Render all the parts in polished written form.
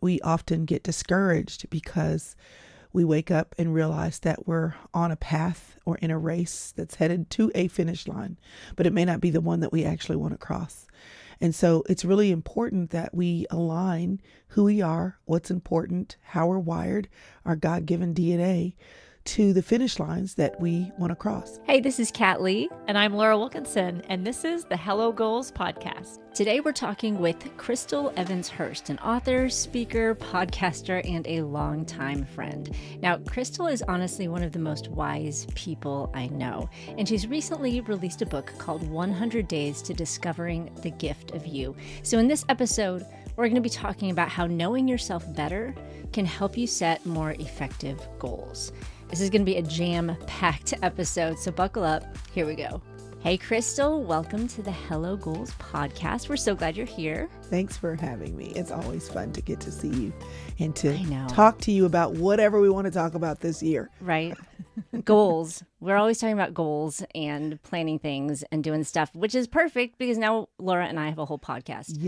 we often get discouraged because we wake up and realize that we're on a path or in a race that's headed to a finish line, but it may not be the one that we actually want to cross. And so it's really important that we align who we are, what's important, how we're wired, our God-given DNA, to the finish lines that we want to cross. Hey, this is Kat Lee. And I'm Laura Wilkinson, and this is the Hello Goals podcast. Today we're talking with Chrystal Evans Hurst, an author, speaker, podcaster, and a longtime friend. Now, Chrystal is honestly one of the most wise people I know, and she's recently released a book called 100 Days to Discovering the Gift of You. So in this episode, we're going to be talking about how knowing yourself better can help you set more effective goals. This is going to be a jam-packed episode, so buckle up. Here we go. Hey, Chrystal, welcome to the Hello Goals podcast. We're so glad you're here. Thanks for having me. It's always fun to get to see you and to I know. talk to you about whatever we want to talk about this year. Right? Goals. We're always talking about goals and planning things and doing stuff, which is perfect because now Laura and I have a whole podcast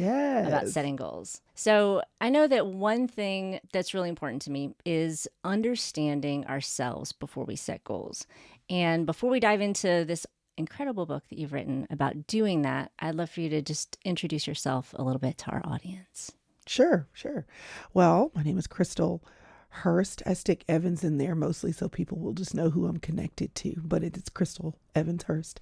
about setting goals. So I know that one thing that's really important to me is understanding ourselves before we set goals. And before we dive into this incredible book that you've written about doing that, I'd love for you to just introduce yourself a little bit to our audience. Sure. Well, my name is Chrystal Hurst. I stick Evans in there mostly so people will just know who I'm connected to, but it is Chrystal Evans Hurst.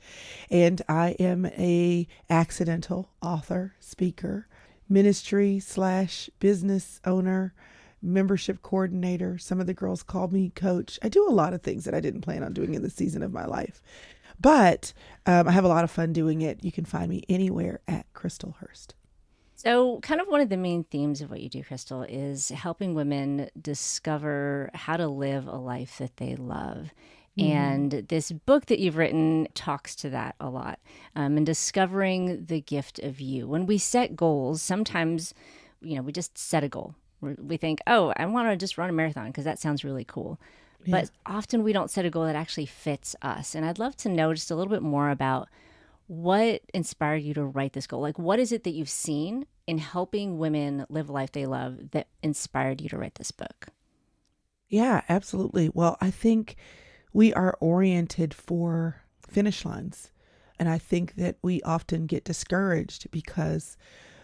And I am a accidental author, speaker, ministry/business owner, membership coordinator. Some of the girls call me coach. I do a lot of things that I didn't plan on doing in the season of my life. But I have a lot of fun doing it. You can find me anywhere at Chrystal Hurst. So kind of one of the main themes of what you do, Chrystal, is helping women discover how to live a life that they love. Mm-hmm. And this book that you've written talks to that a lot, and discovering the gift of you. When we set goals, sometimes, we just set a goal. We think, oh, I want to just run a marathon because that sounds really cool. Yeah. But often we don't set a goal that actually fits us. And I'd love to know just a little bit more about what inspired you to write this goal. Like, what is it that you've seen in helping women live a life they love that inspired you to write this book? Yeah, absolutely. Well, I think we are oriented for finish lines. And I think that we often get discouraged because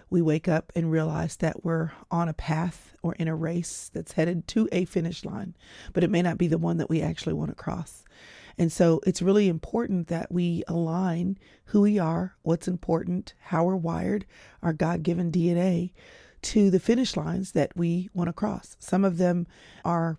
we wake up and realize that we're on a path or in a race that's headed to a finish line, but it may not be the one that we actually want to cross. And so it's really important that we align who we are, what's important, how we're wired, our God-given DNA, to the finish lines that we want to cross. Some of them are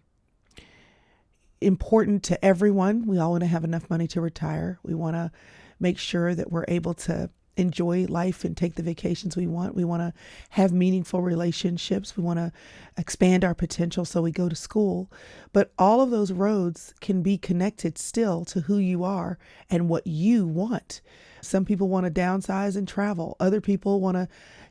important to everyone. We all want to have enough money to retire. We want to make sure that we're able to enjoy life and take the vacations we want. We want to have meaningful relationships. We want to expand our potential, so we go to school. But all of those roads can be connected still to who you are and what you want. Some people want to downsize and travel. Other people want to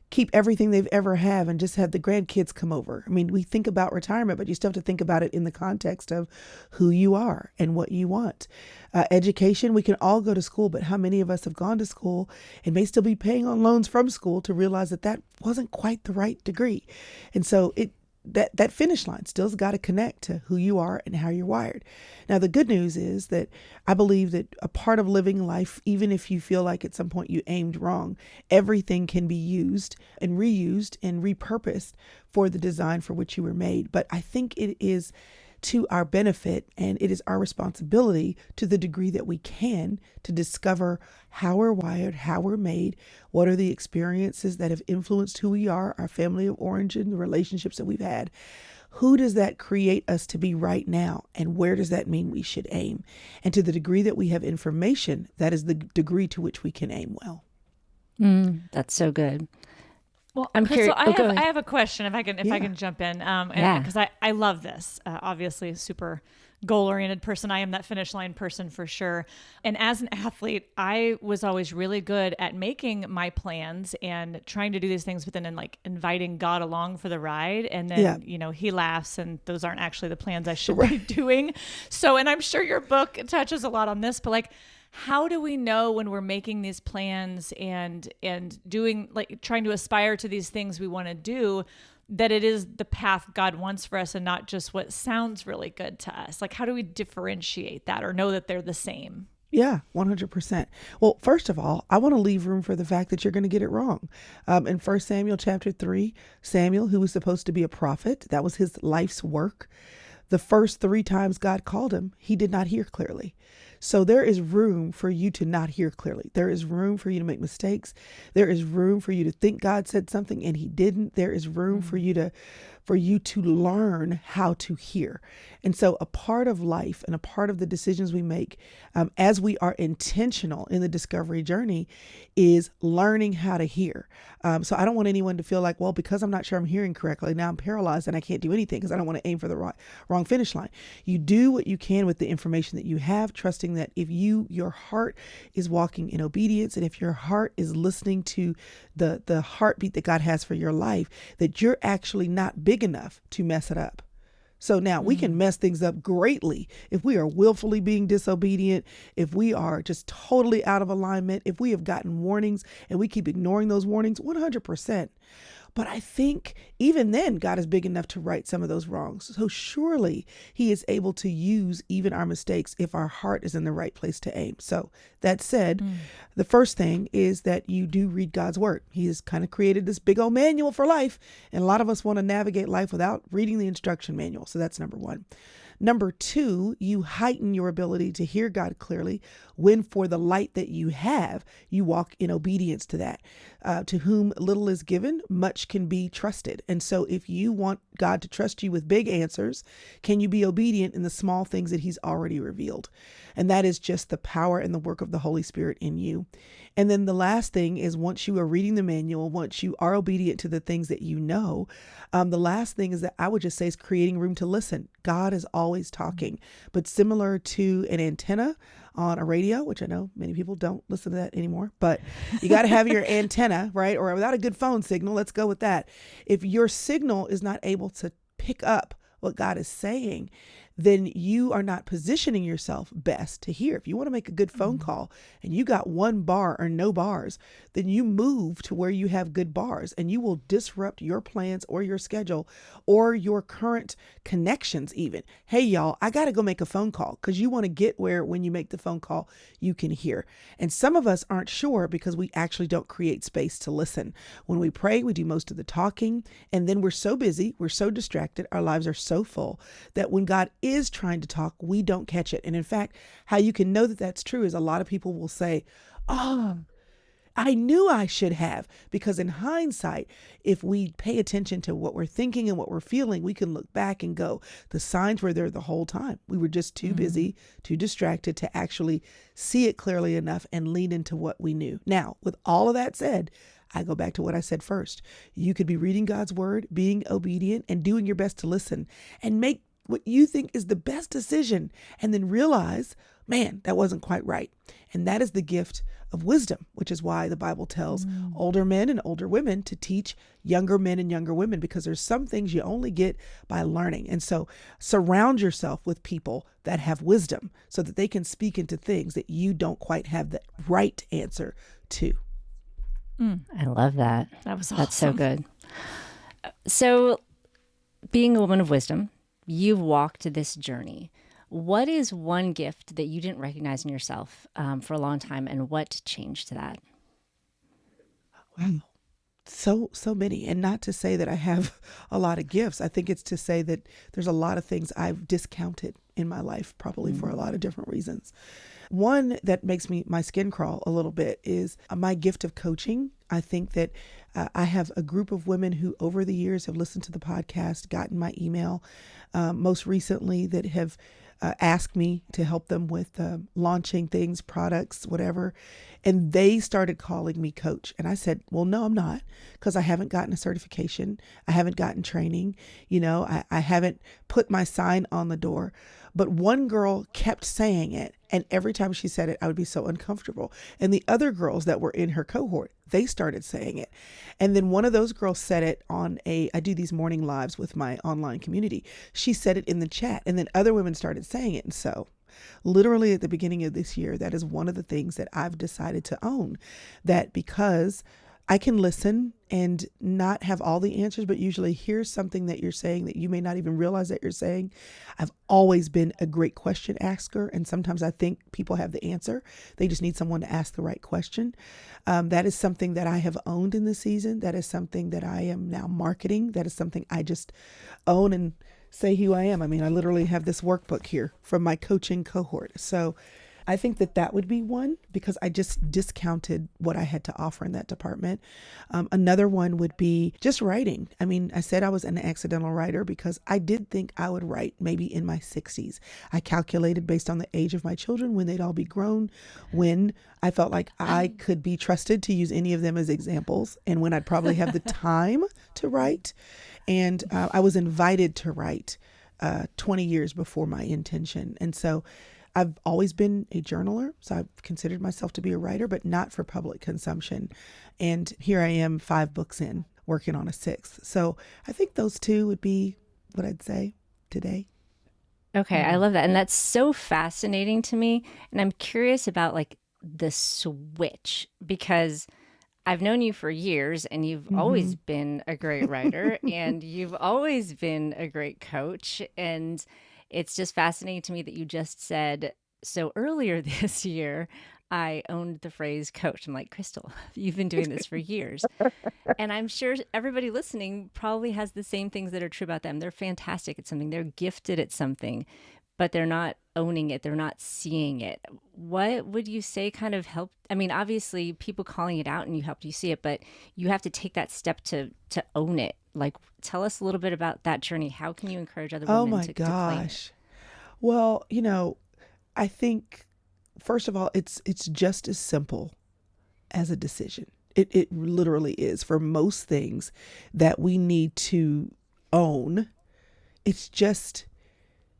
keep everything they've ever have and just have the grandkids come over. I mean, we think about retirement, but you still have to think about it in the context of who you are and what you want. Education, we can all go to school, but how many of us have gone to school and may still be paying on loans from school to realize that that wasn't quite the right degree? And so that finish line still's got to connect to who you are and how you're wired. Now, the good news is that I believe that a part of living life, even if you feel like at some point you aimed wrong, everything can be used and reused and repurposed for the design for which you were made. But I think it is to our benefit, and it is our responsibility to the degree that we can to discover how we're wired, how we're made, what are the experiences that have influenced who we are, our family of origin, the relationships that we've had. Who does that create us to be right now? And where does that mean we should aim? And to the degree that we have information, that is the degree to which we can aim well. That's so good. Well, I'm curious. I have a question if I can jump in. Because I love this. Obviously, a super goal-oriented person. I am that finish line person for sure. And as an athlete, I was always really good at making my plans and trying to do these things, but then like inviting God along for the ride. And then, he laughs and those aren't actually the plans I should be doing. So, and I'm sure your book touches a lot on this, but like, how do we know when we're making these plans and doing, like, trying to aspire to these things we want to do, that it is the path God wants for us and not just what sounds really good to us? Like, how do we differentiate that or know that they're the same? Yeah, 100%. Well, first of all, I want to leave room for the fact that you're going to get it wrong. In 1 Samuel chapter 3, Samuel, who was supposed to be a prophet, that was his life's work. The first 3 times God called him, he did not hear clearly. So there is room for you to not hear clearly. There is room for you to make mistakes. There is room for you to think God said something and he didn't. There is room for you to learn how to hear. And so a part of life and a part of the decisions we make as we are intentional in the discovery journey is learning how to hear. So I don't want anyone to feel like, well, because I'm not sure I'm hearing correctly, now I'm paralyzed and I can't do anything because I don't want to aim for the wrong finish line. You do what you can with the information that you have, trusting that if your heart is walking in obedience, and if your heart is listening to the heartbeat that God has for your life, that you're actually not big enough to mess it up. So now we can mess things up greatly if we are willfully being disobedient, if we are just totally out of alignment, if we have gotten warnings and we keep ignoring those warnings, 100%. But I think even then, God is big enough to right some of those wrongs. So surely he is able to use even our mistakes if our heart is in the right place to aim. So that said, the first thing is that you do read God's word. He has kind of created this big old manual for life. And a lot of us want to navigate life without reading the instruction manual. So that's number 1. Number 2, you heighten your ability to hear God clearly when for the light that you have, you walk in obedience to that. To whom little is given, much can be trusted. And so if you want God to trust you with big answers, can you be obedient in the small things that he's already revealed? And that is just the power and the work of the Holy Spirit in you. And then the last thing is, once you are reading the manual, once you are obedient to the things that you know, the last thing is that I would just say is creating room to listen. God is always talking, but similar to an antenna on a radio, which I know many people don't listen to that anymore, but you got to have your antenna, right? Or without a good phone signal, let's go with that. If your signal is not able to pick up what God is saying, then you are not positioning yourself best to hear. If you want to make a good phone call and you got 1 bar or no bars, then you move to where you have good bars, and you will disrupt your plans or your schedule or your current connections even. Hey, y'all, I got to go make a phone call, because you want to get where when you make the phone call, you can hear. And some of us aren't sure because we actually don't create space to listen. When we pray, we do most of the talking, and then we're so busy, we're so distracted, our lives are so full that when God is trying to talk, we don't catch it. And in fact, how you can know that that's true is a lot of people will say, oh, I knew I should have, because in hindsight, if we pay attention to what we're thinking and what we're feeling, we can look back and go, the signs were there the whole time. We were just too busy, too distracted to actually see it clearly enough and lean into what we knew. Now, with all of that said, I go back to what I said first. You could be reading God's word, being obedient, and doing your best to listen and make what you think is the best decision, and then realize, man, that wasn't quite right. And that is the gift of wisdom, which is why the Bible tells older men and older women to teach younger men and younger women, because there's some things you only get by learning. And so surround yourself with people that have wisdom so that they can speak into things that you don't quite have the right answer to. I love that. That was awesome. That's so good. So being a woman of wisdom, you've walked this journey. What is one gift that you didn't recognize in yourself for a long time, and what changed that? Wow. So many. And not to say that I have a lot of gifts. I think it's to say that there's a lot of things I've discounted in my life, probably for a lot of different reasons. One that makes my skin crawl a little bit is my gift of coaching. I think that I have a group of women who over the years have listened to the podcast, gotten my email, most recently that have asked me to help them with launching things, products, whatever. And they started calling me coach. And I said, well, no, I'm not, because I haven't gotten a certification. I haven't gotten training. I haven't put my sign on the door. But one girl kept saying it. And every time she said it, I would be so uncomfortable. And the other girls that were in her cohort, they started saying it. And then one of those girls said it on I do these morning lives with my online community. She said it in the chat, and then other women started saying it. And so literally at the beginning of this year, that is one of the things that I've decided to own, that because I can listen and not have all the answers, but usually hear something that you're saying that you may not even realize that you're saying. I've always been a great question asker, and sometimes I think people have the answer. They just need someone to ask the right question. That is something that I have owned in the season. That is something that I am now marketing. That is something I just own and say who I am. I mean, I literally have this workbook here from my coaching cohort. So I think that would be one, because I just discounted what I had to offer in that department. Another one would be just writing. I mean, I said I was an accidental writer because I did think I would write maybe in my 60s. I calculated based on the age of my children, when they'd all be grown, when I felt like I could be trusted to use any of them as examples, and when I'd probably have the time to write. And I was invited to write 20 years before my intention. And so I've always been a journaler, so I've considered myself to be a writer, but not for public consumption. And here I am 5 books in, working on a 6th. So I think those 2 would be what I'd say today. Okay, I love that. And that's so fascinating to me. And I'm curious about like the switch, because I've known you for years and you've always been a great writer and you've always been a great coach. And it's just fascinating to me that you just said, so earlier this year, I owned the phrase coach. I'm like, Chrystal, you've been doing this for years. And I'm sure everybody listening probably has the same things that are true about them. They're fantastic at something. They're gifted at something, but they're not owning it. They're not seeing it. What would you say kind of helped? I mean, obviously people calling it out and you helped you see it, but you have to take that step to own it. Like, tell us a little bit about that journey. How can you encourage other women to claim it? Well, I think, first of all, it's just as simple as a decision. It literally is. For most things that we need to own, it's just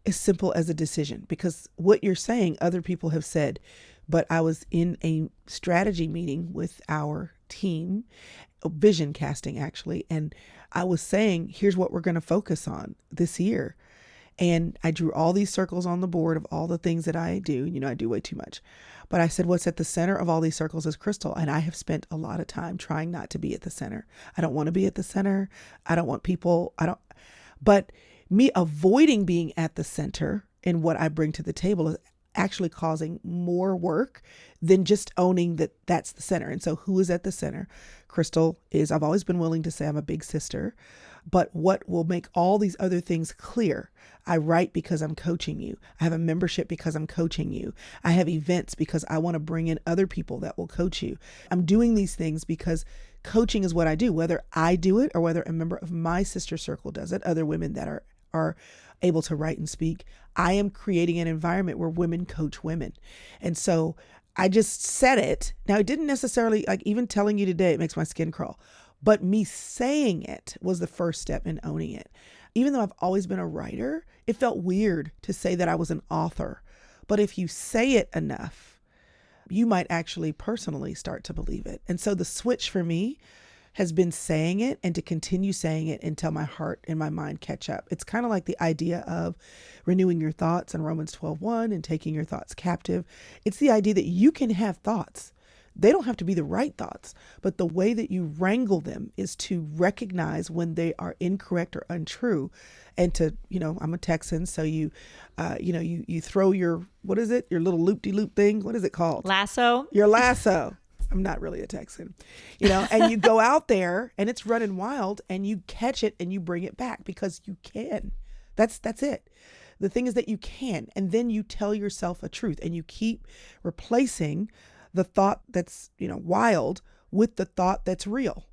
as simple as a decision, because what you're saying, other people have said. But I was in a strategy meeting with our team, vision casting actually, and I was saying, here's what we're going to focus on this year. And I drew all these circles on the board of all the things that I do. I do way too much. But I said, what's at the center of all these circles is Chrystal. And I have spent a lot of time trying not to be at the center. I don't want to be at the center. I don't want people. But me avoiding being at the center in what I bring to the table is actually causing more work than just owning that that's the center. And so who is at the center? Chrystal is, I've always been willing to say I'm a big sister, but what will make all these other things clear? I write because I'm coaching you. I have a membership because I'm coaching you. I have events because I want to bring in other people that will coach you. I'm doing these things because coaching is what I do, whether I do it or whether a member of my sister circle does it, other women that are able to write and speak. I am creating an environment where women coach women. And so I just said it. Now, it didn't necessarily, like even telling you today, it makes my skin crawl. But me saying it was the first step in owning it. Even though I've always been a writer, it felt weird to say that I was an author. But if you say it enough, you might actually personally start to believe it. And so the switch for me has been saying it and to continue saying it until my heart and my mind catch up. It's kind of like the idea of renewing your thoughts in Romans 12:1 and taking your thoughts captive. It's the idea that you can have thoughts. They don't have to be the right thoughts, but the way that you wrangle them is to recognize when they are incorrect or untrue. And to, I'm a Texan, so you throw your, what is it? Your little loop-de-loop thing. What is it called? Lasso. Your lasso. I'm not really a Texan, and you go out there and it's running wild and you catch it and you bring it back because you can. That's it. The thing is that you can, and then you tell yourself a truth and you keep replacing the thought that's, wild with the thought that's real.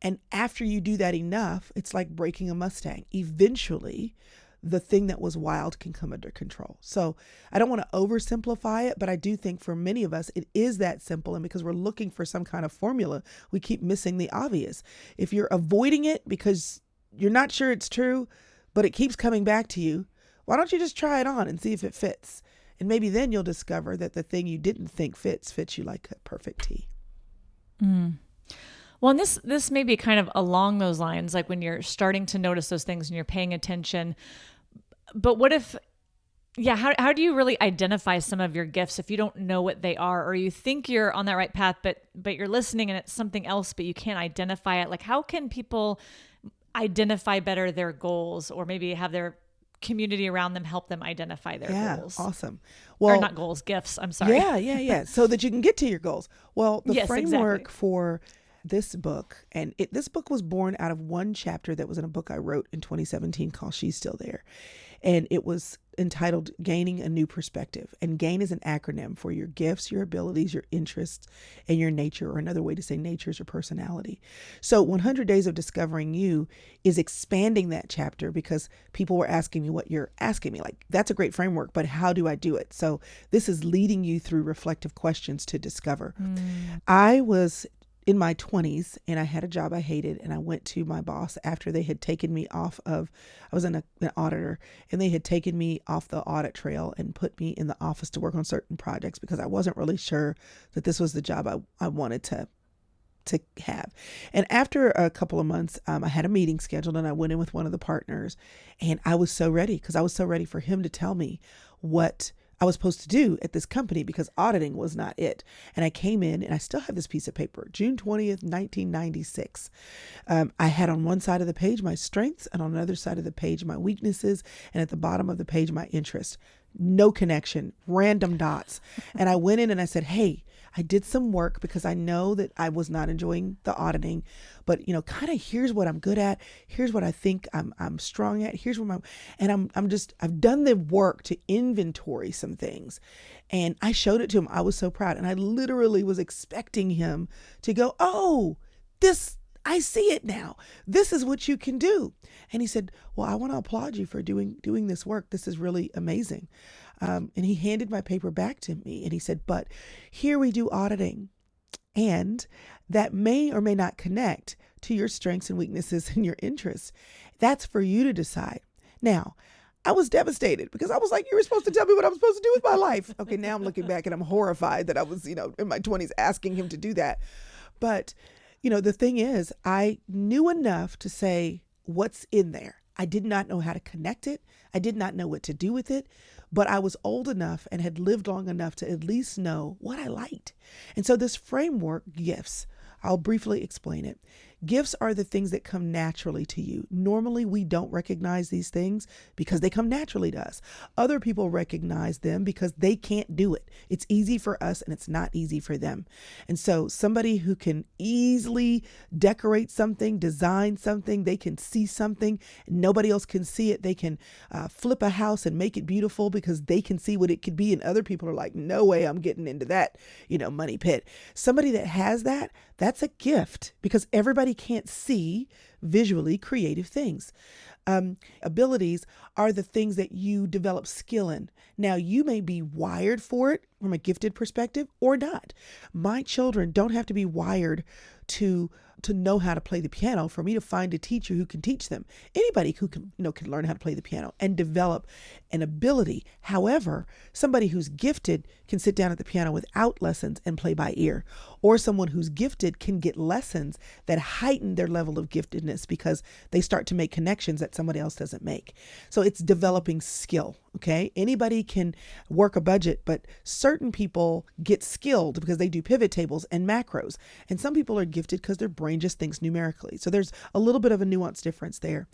And after you do that enough, it's like breaking a Mustang. Eventually, the thing that was wild can come under control. So I don't want to oversimplify it, but I do think for many of us, it is that simple. And because we're looking for some kind of formula, we keep missing the obvious. If you're avoiding it because you're not sure it's true, but it keeps coming back to you, why don't you just try it on and see if it fits? And maybe then you'll discover that the thing you didn't think fits you like a perfect tea. Well, and this may be kind of along those lines, like when you're starting to notice those things and you're paying attention. But what if Yeah. How do you really identify some of your gifts if you don't know what they are, or you think you're on that right path, but you're listening and it's something else, but you can't identify it? Like, how can people identify better their goals, or maybe have their community around them help them identify their goals? Awesome. Well, or not goals, gifts. I'm sorry. Yeah. So that you can get to your goals. Well, the yes, framework exactly. for this book, and this book was born out of one chapter that was in a book I wrote in 2017 called She's Still There. And it was entitled Gaining a New Perspective. And GAIN is an acronym for your gifts, your abilities, your interests, and your nature, or another way to say nature is your personality. So 100 Days of Discovering You is expanding that chapter, because people were asking me what you're asking me. Like, that's a great framework, but how do I do it? So this is leading you through reflective questions to discover. I was in my 20s and I had a job I hated, and I went to my boss after they had taken me off of, I was an auditor, and they had taken me off the audit trail and put me in the office to work on certain projects because I wasn't really sure that this was the job I wanted to have. And after a couple of months, I had a meeting scheduled, and I went in with one of the partners, and I was so ready, because I was so ready for him to tell me what I was supposed to do at this company, because auditing was not it. And I came in, and I still have this piece of paper, June 20th, 1996. I had on one side of the page my strengths, and on the other side of the page my weaknesses, and at the bottom of the page my interests. No connection, random dots. And I went in and I said, hey, I did some work because I know that I was not enjoying the auditing, but kind of here's what I'm good at. Here's what I think I'm strong at. Here's what I've done the work to inventory some things. And I showed it to him. I was so proud. And I literally was expecting him to go, oh, I see it now. This is what you can do. And he said, well, I want to applaud you for doing this work. This is really amazing. And he handed my paper back to me, and he said, but here we do auditing, and that may or may not connect to your strengths and weaknesses and your interests. That's for you to decide. Now, I was devastated, because I was like, you were supposed to tell me what I'm supposed to do with my life. Okay, now I'm looking back and I'm horrified that I was, in my 20s asking him to do that. But the thing is, I knew enough to say what's in there. I did not know how to connect it. I did not know what to do with it, but I was old enough and had lived long enough to at least know what I liked. And so this framework, gifts, I'll briefly explain it. Gifts are the things that come naturally to you. Normally, we don't recognize these things because they come naturally to us. Other people recognize them because they can't do it. It's easy for us and it's not easy for them. And so somebody who can easily decorate something, design something, they can see something, nobody else can see it. They can flip a house and make it beautiful because they can see what it could be. And other people are like, no way I'm getting into that, money pit. Somebody that has that, that's a gift, because everybody can't see visually creative things. Abilities are the things that you develop skill in. Now, you may be wired for it from a gifted perspective or not. My children don't have to be wired to know how to play the piano for me to find a teacher who can teach them. Anybody who can learn how to play the piano and develop an ability. However, somebody who's gifted can sit down at the piano without lessons and play by ear. Or someone who's gifted can get lessons that heighten their level of giftedness because they start to make connections that somebody else doesn't make. So it's developing skill. Okay. Anybody can work a budget, but certain people get skilled because they do pivot tables and macros. And some people are gifted because their brain just thinks numerically. So there's a little bit of a nuanced difference there.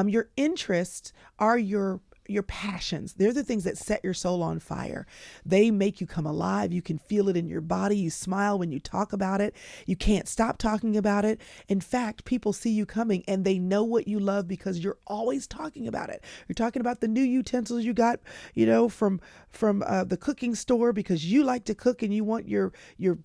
Your interests are your passions. They're the things that set your soul on fire. They make you come alive. You can feel it in your body. You smile when you talk about it. You can't stop talking about it. In fact, people see you coming and they know what you love because you're always talking about it. You're talking about the new utensils you got, from the cooking store because you like to cook and you want your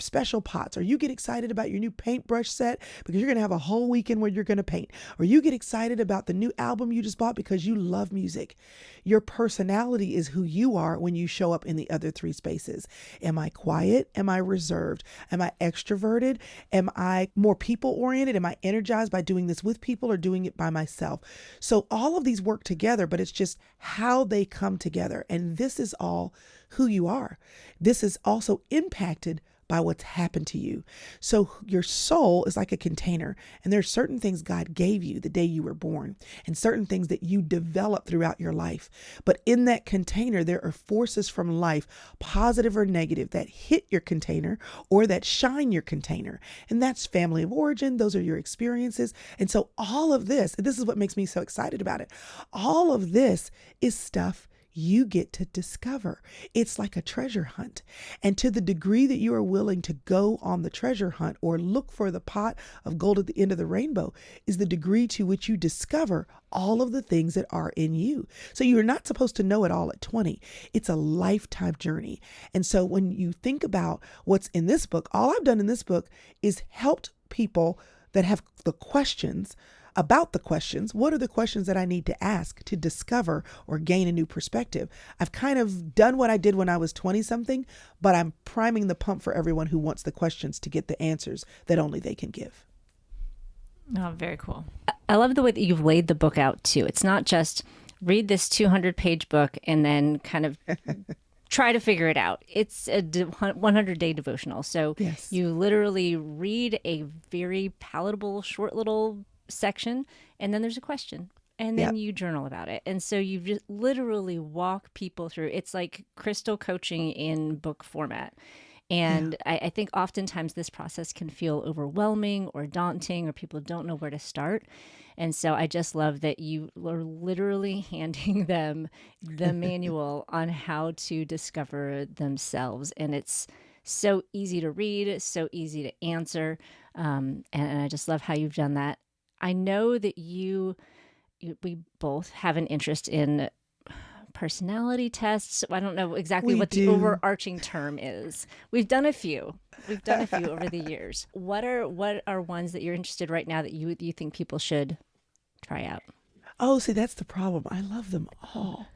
special pots. Or you get excited about your new paintbrush set because you're going to have a whole weekend where you're going to paint. Or you get excited about the new album you just bought because you love music. Your personality is who you are when you show up in the other three spaces. Am I quiet? Am I reserved? Am I extroverted? Am I more people oriented? Am I energized by doing this with people or doing it by myself? So all of these work together, but it's just how they come together. And this is all who you are. This is also impacted by what's happened to you. So your soul is like a container, and there are certain things God gave you the day you were born and certain things that you develop throughout your life. But in that container, there are forces from life, positive or negative, that hit your container or that shine your container. And that's family of origin. Those are your experiences. And so all of this is what makes me so excited about it. All of this is stuff you get to discover. It's like a treasure hunt. And to the degree that you are willing to go on the treasure hunt or look for the pot of gold at the end of the rainbow is the degree to which you discover all of the things that are in you. So you're not supposed to know it all at 20. It's a lifetime journey. And so when you think about what's in this book, all I've done in this book is helped people that have the questions about the questions. What are the questions that I need to ask to discover or gain a new perspective? I've kind of done what I did when I was 20 something, but I'm priming the pump for everyone who wants the questions to get the answers that only they can give. Oh, very cool. I love the way that you've laid the book out too. It's not just read this 200-page book and then kind of try to figure it out. It's a 100-day devotional. So yes. You literally read a very palatable, short little section, and then there's a question, and then you journal about it. And so you just literally walk people through. It's like Chrystal coaching in book format. And I think oftentimes this process can feel overwhelming or daunting, or people don't know where to start. And so I just love that you are literally handing them the manual on how to discover themselves. And it's so easy to read, so easy to answer. And I just love how you've done that. I know that we both have an interest in personality tests. I don't know exactly what the overarching term is. We've done a few over the years. What are ones that you're interested right now that you think people should try out? Oh, see, that's the problem. I love them all.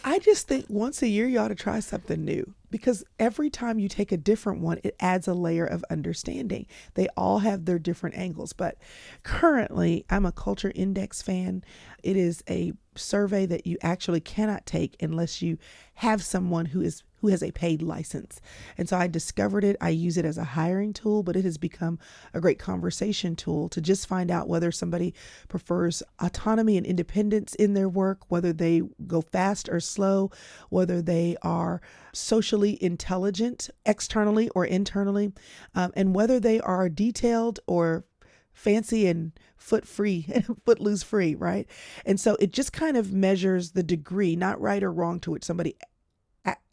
I just think once a year you ought to try something new, because every time you take a different one, it adds a layer of understanding. They all have their different angles. But currently, I'm a Culture Index fan. It is a survey that you actually cannot take unless you have someone who has a paid license. And so I discovered it. I use it as a hiring tool, but it has become a great conversation tool to just find out whether somebody prefers autonomy and independence in their work, whether they go fast or slow, whether they are socially intelligent externally or internally, and whether they are detailed or fancy and footloose free, right? And so it just kind of measures the degree, not right or wrong, to which somebody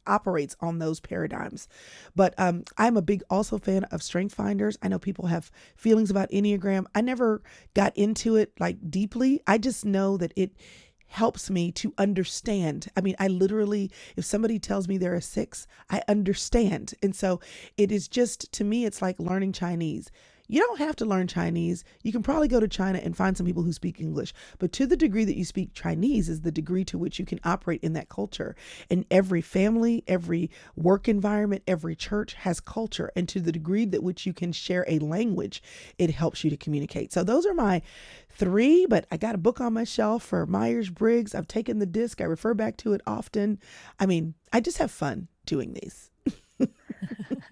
operates on those paradigms. But I'm a big also fan of strength finders. I know people have feelings about Enneagram. I never got into it like deeply. I just know that it helps me to understand. I mean, I literally, if somebody tells me they're a 6, I understand. And so it is just, to me, it's like learning Chinese. You don't have to learn Chinese. You can probably go to China and find some people who speak English. But to the degree that you speak Chinese is the degree to which you can operate in that culture. And every family, every work environment, every church has culture. And to the degree that which you can share a language, it helps you to communicate. So those are my 3, but I got a book on my shelf for Myers-Briggs. I've taken the disc. I refer back to it often. I mean, I just have fun doing these.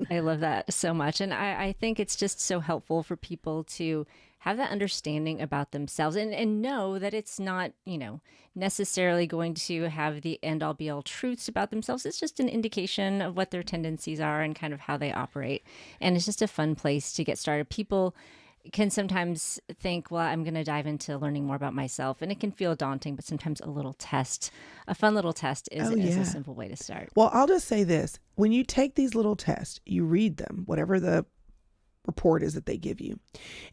I love that so much. And I think it's just so helpful for people to have that understanding about themselves and know that it's not, necessarily going to have the end all be all truths about themselves. It's just an indication of what their tendencies are and kind of how they operate. And it's just a fun place to get started. People can sometimes think, well, I'm going to dive into learning more about myself. And it can feel daunting, but sometimes a fun little test is a simple way to start. Well, I'll just say this. When you take these little tests, you read them, whatever the report is that they give you,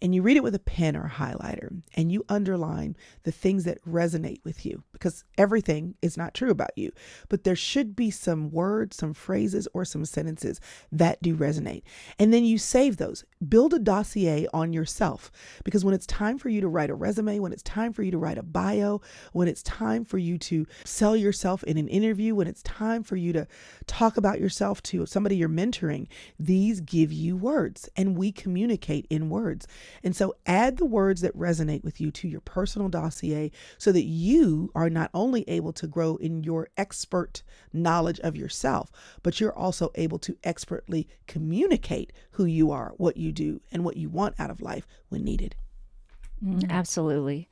and you read it with a pen or a highlighter, and you underline the things that resonate with you, because everything is not true about you, but there should be some words, some phrases, or some sentences that do resonate. And then you save those. Build a dossier on yourself, because when it's time for you to write a resume, when it's time for you to write a bio, when it's time for you to sell yourself in an interview, when it's time for you to talk about yourself to somebody you're mentoring, these give you words, and we communicate in words. And so add the words that resonate with you to your personal dossier so that you are are not only able to grow in your expert knowledge of yourself, but you're also able to expertly communicate who you are, what you do, and what you want out of life when needed. Absolutely.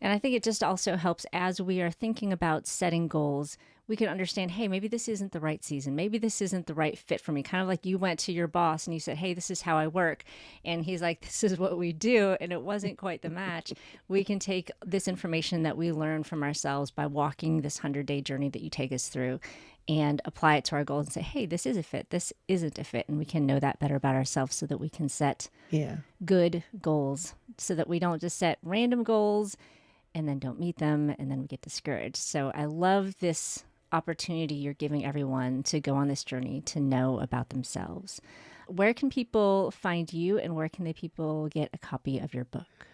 And I think it just also helps as we are thinking about setting goals, we can understand, hey, maybe this isn't the right season. Maybe this isn't the right fit for me. Kind of like you went to your boss and you said, hey, this is how I work. And he's like, this is what we do. And it wasn't quite the match. We can take this information that we learn from ourselves by walking this 100-day journey that you take us through and apply it to our goals and say, hey, this is a fit. This isn't a fit. And we can know that better about ourselves so that we can set good goals, so that we don't just set random goals and then don't meet them and then we get discouraged. So I love this opportunity you're giving everyone to go on this journey to know about themselves. Where can people find you, and where can people get a copy of your book?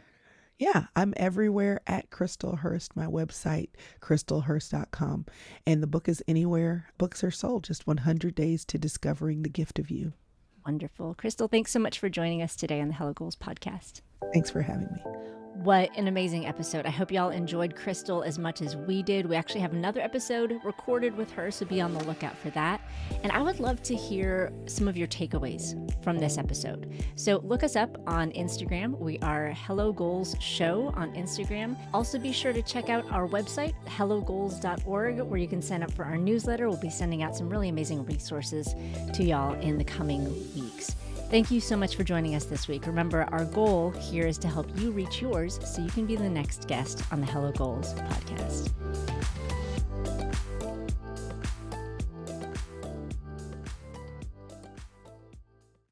Yeah, I'm everywhere at Chrystal Hurst, my website, crystalhurst.com. And the book is anywhere books are sold, just 100 Days to Discovering the Gift of You. Wonderful. Chrystal, thanks so much for joining us today on the Hello Goals podcast. Thanks for having me. What an amazing episode. I hope y'all enjoyed Chrystal as much as we did. We actually have another episode recorded with her, so be on the lookout for that. And I would love to hear some of your takeaways from this episode. So look us up on Instagram. We are Hello Goals Show on Instagram. Also be sure to check out our website, hellogoals.org, where you can sign up for our newsletter. We'll be sending out some really amazing resources to y'all in the coming weeks. Thank you so much for joining us this week. Remember, our goal here is to help you reach yours so you can be the next guest on the Hello Goals podcast.